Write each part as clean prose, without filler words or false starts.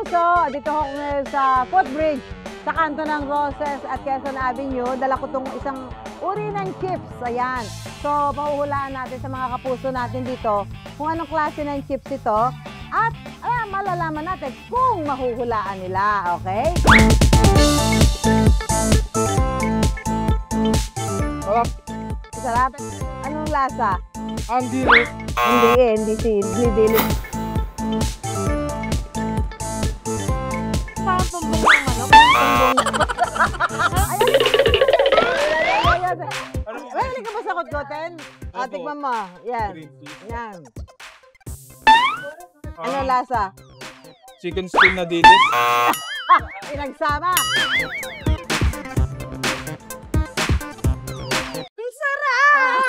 kapuso, dito ako ngayon sa footbridge sa kanto ng Roses at Quezon Avenue. Dala ko itong isang uri ng chips. Ayan. So, mahuhulaan natin sa mga kapuso natin dito kung anong klase ng chips ito. At malalaman natin kung mahuhulaan nila. Okay? Sarap. Sarap. Anong lasa? Ang dilis. Hindi dilis. Parang tumbong ng ano? Mahilig ka ba sa kotkoten? Tikman mo. Yan. Yan. Ano lasa? Chicken skin na dilis. Pinagsama. Ang sarap!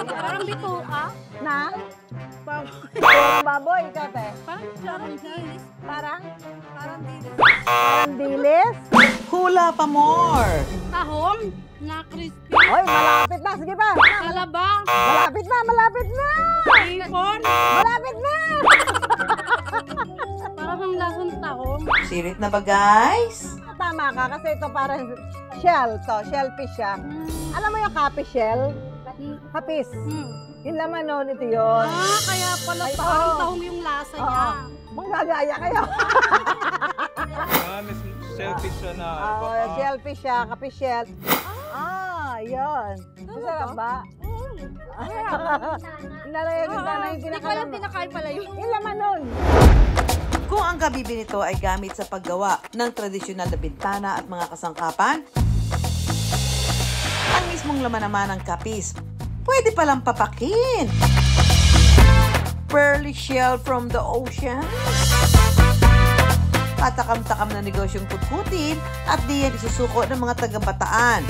Parang bituka. Na? Parang Baboy, ikaw te. dilis. Parang Dilis. dilis. Hula pa more! Tahong na crispy. Oy, malapit na. Sige pa. Kalabang. Malapit na. Hipon. Malapit na. Parang ang lasang tahong. Sirit na ba, guys? Tama ka kasi ito parang shell to. Shellfish siya. Alam mo yung capi shell? Kapis. Yung laman nun, ito yun. Kaya pala Ay, parang oo. tahong yung lasa niya. Manggagaya kayo. May shellfish siya na. Shellfish siya, kapi shell. Yun. Masarap ba? Nalagay kita na yung Hindi ko alam pinakain pala yun. yung laman nun. Kung ang gabibi nito ay gamit sa paggawa ng tradisyonal na bintana at mga kasangkapan, ang mismong laman naman ng kapis, pwede palang papakin. Pearly shell from the ocean. Patakam-takam na negosyong kutkutin at diyan isusuko ng mga taga-Bataan.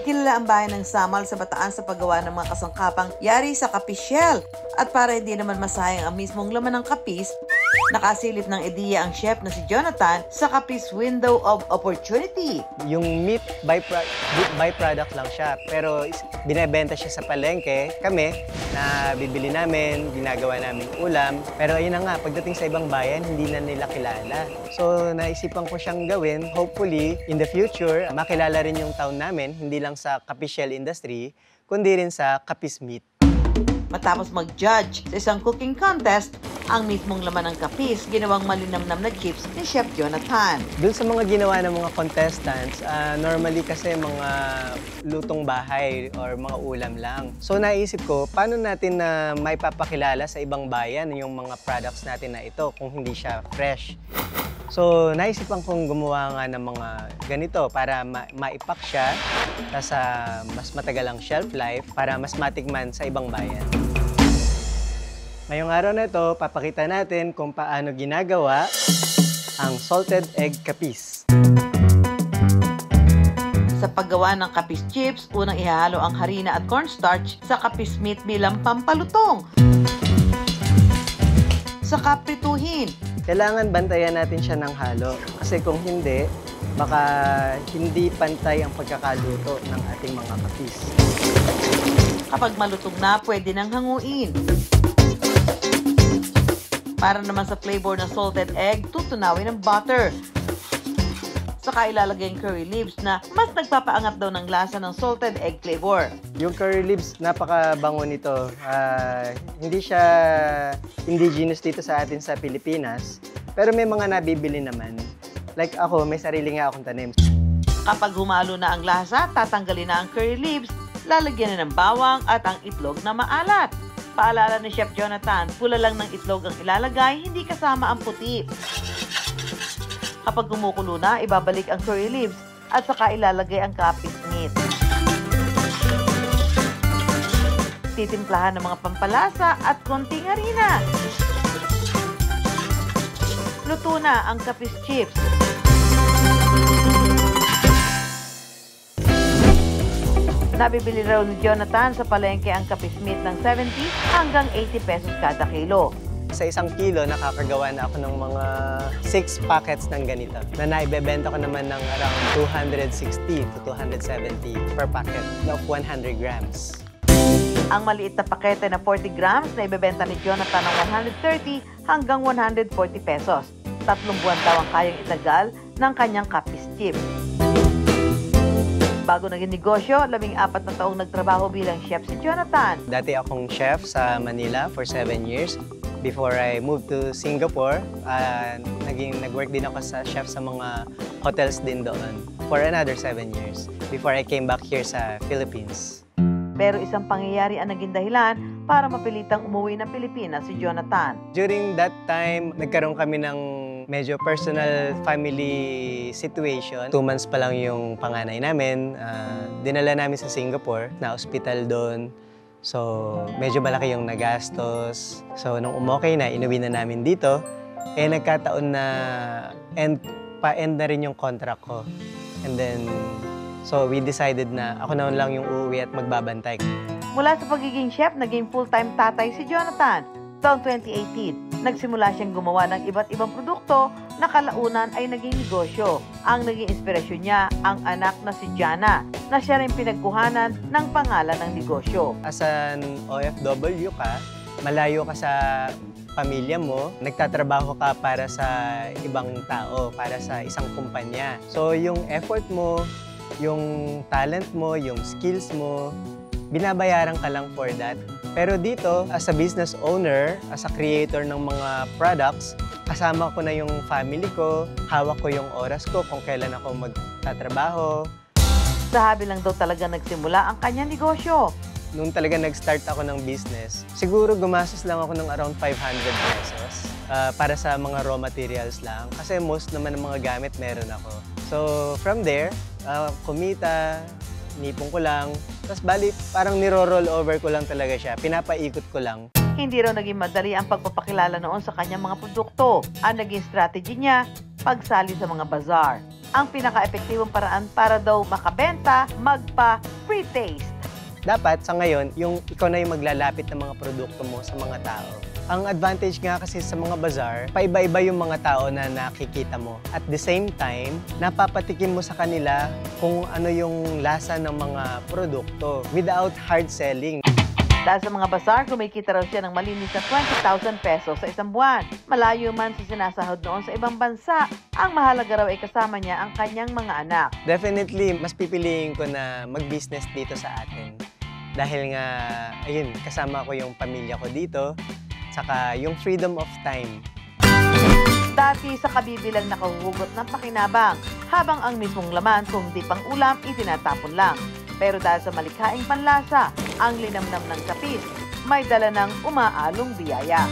Kilala ang bayan ng Samal sa Bataan sa paggawa ng mga kasangkapang yari sa kapis shell. At para hindi naman masayang ang mismong laman ng kapis, nakasilip ng ideya ang chef na si Jonathan sa Kapis Window of Opportunity. Yung meat byproduct lang siya, pero binebenta siya sa palengke. Kami, na bibili namin, ginagawa namin ulam. Pero ayun na nga, pagdating sa ibang bayan, hindi na nila kilala. So naisipan ko siyang gawin. Hopefully, in the future, makilala rin yung town namin, hindi lang sa kapis shell industry, kundi rin sa kapis meat. Matapos mag-judge sa isang cooking contest, ang mismong laman ng kapis ginawang malinamnam na chips ni Chef Jonathan. Doon sa mga ginawa ng mga contestants, normally kasi mga lutong bahay or mga ulam lang. So naisip ko, paano natin na maipapakilala sa ibang bayan yung mga products natin na ito kung hindi siya fresh. So naisipan kong gumawa nga ng mga ganito para maipak siya sa mas matagal ang shelf life para mas matikman sa ibang bayan. Ngayong araw na ito, papakita natin kung paano ginagawa ang salted egg kapis. Sa paggawa ng kapis chips, unang ihahalo ang harina at cornstarch sa kapis meat bilang pampalutong. Saka prituhin. Kailangan bantayan natin siya ng halo kasi kung hindi, baka hindi pantay ang pagkakaluto ng ating mga kapis. Kapag malutog na, pwede nang hanguin. Para naman sa flavor ng salted egg, tutunawin ng butter. Saka ilalagay ang curry leaves na mas nagpapaangat daw ng lasa ng salted egg flavor. Yung curry leaves, napakabango nito. Hindi siya indigenous dito sa atin sa Pilipinas, pero may mga nabibili naman. Like ako, may sarili nga akong tanim. Kapag humalo na ang lasa, tatanggalin na ang curry leaves, lalagyan na ng bawang at ang itlog na maalat. Paalala ni Chef Jonathan, pula lang ng itlog ang ilalagay, hindi kasama ang puti. Kapag kumukulo na, ibabalik ang curry leaves at saka ilalagay ang kapis meat. Titimplahan ng mga pampalasa at konting harina. Luto na ang kapis chips. Nabibili raw ni Jonathan sa palengke ang kapis meat ng 70 hanggang 80 pesos kada kilo. Sa 1 kilo, nakakagawa na ako ng mga 6 packets ng ganito na naibebenta ko naman ng around 260 to 270 per packet of 100 grams. Ang maliit na pakete na 40 grams na ibebenta ni Jonathan ng 130 hanggang 140 pesos. 3 buwan daw ang kayang itagal ng kanyang kapis chip. Bago naging negosyo, 14 na taong nagtrabaho bilang chef si Jonathan. Dati akong chef sa Manila for 7 years. Before I moved to Singapore, nag-work din ako sa chef sa mga hotels din doon for another 7 years before I came back here sa Philippines. Pero isang pangyayari ang naging dahilan para mapilitang umuwi ng Pilipinas si Jonathan. During that time, nagkaroon kami ng medyo personal family situation. 2 months pa lang yung panganay namin. Dinala namin sa Singapore, na hospital doon. So, medyo malaki yung nagastos. So, nung umokay na, inuwi na namin dito. Nagkataon na pa-end na rin yung contract ko. And then, so we decided na ako na lang yung uuwi at magbabantay. Mula sa pagiging chef, naging full-time tatay si Jonathan. Taong 2018, nagsimula siyang gumawa ng iba't ibang produkto na kalaunan ay naging negosyo. Ang naging inspirasyon niya, ang anak na si Jana, na siya rin pinagkuhanan ng pangalan ng negosyo. As an OFW ka, malayo ka sa pamilya mo, nagtatrabaho ka para sa ibang tao, para sa isang kumpanya. So yung effort mo, yung talent mo, yung skills mo, binabayaran ka lang for that. Pero dito, as a business owner, as a creator ng mga products, kasama ko na yung family ko, hawak ko yung oras ko kung kailan ako magtatrabaho. Sa habi lang daw talaga nagsimula ang kanyang negosyo. Nung talaga nag-start ako ng business, siguro gumastos lang ako ng around 500 pesos para sa mga raw materials lang. Kasi most naman ng mga gamit meron ako. So from there, kumita, nipon ko lang. Tapos bali, parang niro-roll over ko lang talaga siya. Pinapaikot ko lang. Hindi raw naging madali ang pagpapakilala noon sa kanyang mga produkto. Ang naging strategy niya, pagsali sa mga bazaar. Ang pinaka-epektibong paraan para daw makabenta, magpa-free taste. Dapat sa ngayon, yung ikaw na yung maglalapit ng mga produkto mo sa mga tao. Ang advantage nga kasi sa mga bazaar, paiba-iba yung mga tao na nakikita mo. At the same time, napapatikim mo sa kanila kung ano yung lasa ng mga produkto without hard selling. Dahil sa mga bazaar, kumikita raw siya ng malinis na 20,000 pesos sa isang buwan. Malayo man sa sinasahod noon sa ibang bansa, ang mahalaga raw ay kasama niya ang kanyang mga anak. Definitely, mas pipiliin ko na mag-business dito sa atin. Dahil nga, ayun, kasama ko yung pamilya ko dito, saka yung freedom of time. Dati sa kabibilang nakahuhugot ng pakinabang, habang ang mismong laman kung di pang ulam, itinatapon lang. Pero dahil sa malikhaing panlasa, ang linamnam ng kapis, may dala ng umaalong biyaya.